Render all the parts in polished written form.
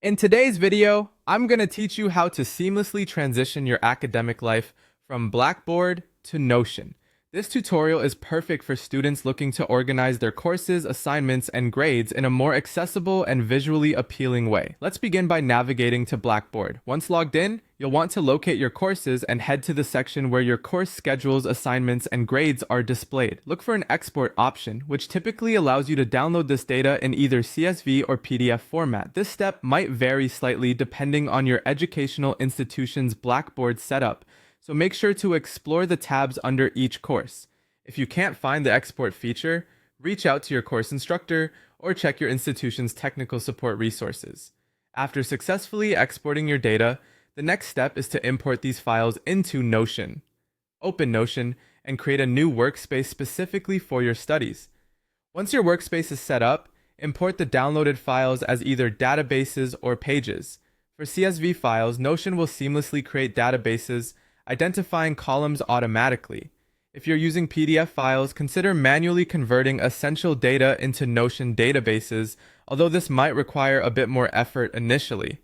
In today's video, I'm going to teach you how to seamlessly transition your academic life from Blackboard to Notion. This tutorial is perfect for students looking to organize their courses, assignments, and grades in a more accessible and visually appealing way. Let's begin by navigating to Blackboard. Once logged in, you'll want to locate your courses and head to the section where your course schedules, assignments, and grades are displayed. Look for an export option, which typically allows you to download this data in either CSV or PDF format. This step might vary slightly depending on your educational institution's Blackboard setup, so make sure to explore the tabs under each course. If you can't find the export feature, reach out to your course instructor or check your institution's technical support resources. After successfully exporting your data, the next step is to import these files into Notion. Open Notion and create a new workspace specifically for your studies. Once your workspace is set up, import the downloaded files as either databases or pages. For CSV files, Notion will seamlessly create databases, identifying columns automatically. If you're using PDF files, consider manually converting essential data into Notion databases, although this might require a bit more effort initially.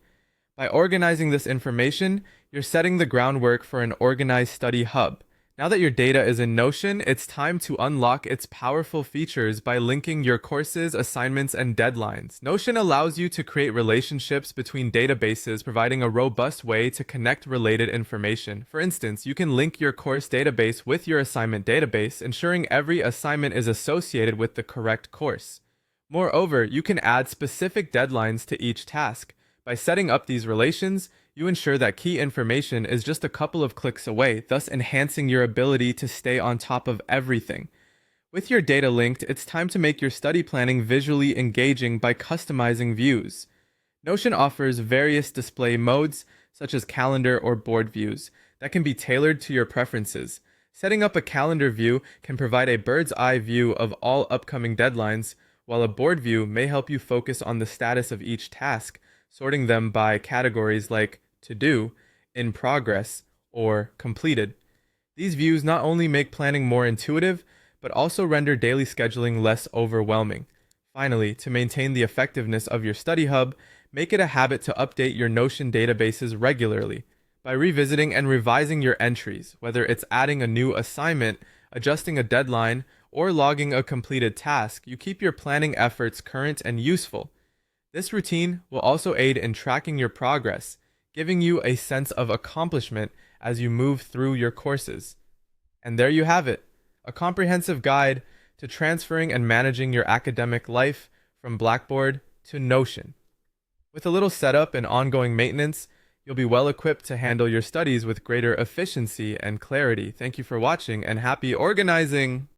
By organizing this information, you're setting the groundwork for an organized study hub. Now that your data is in Notion, it's time to unlock its powerful features by linking your courses, assignments, and deadlines. Notion allows you to create relationships between databases, providing a robust way to connect related information. For instance, you can link your course database with your assignment database, ensuring every assignment is associated with the correct course. Moreover, you can add specific deadlines to each task. By setting up these relations, you ensure that key information is just a couple of clicks away, thus enhancing your ability to stay on top of everything. With your data linked, it's time to make your study planning visually engaging by customizing views. Notion offers various display modes, such as calendar or board views, that can be tailored to your preferences. Setting up a calendar view can provide a bird's eye view of all upcoming deadlines, while a board view may help you focus on the status of each task, sorting them by categories like to do, in progress, or completed. These views not only make planning more intuitive, but also render daily scheduling less overwhelming. Finally, to maintain the effectiveness of your study hub, make it a habit to update your Notion databases regularly. By revisiting and revising your entries, whether it's adding a new assignment, adjusting a deadline, or logging a completed task, you keep your planning efforts current and useful. This routine will also aid in tracking your progress, giving you a sense of accomplishment as you move through your courses. And there you have it, a comprehensive guide to transferring and managing your academic life from Blackboard to Notion. With a little setup and ongoing maintenance, you'll be well equipped to handle your studies with greater efficiency and clarity. Thank you for watching and happy organizing!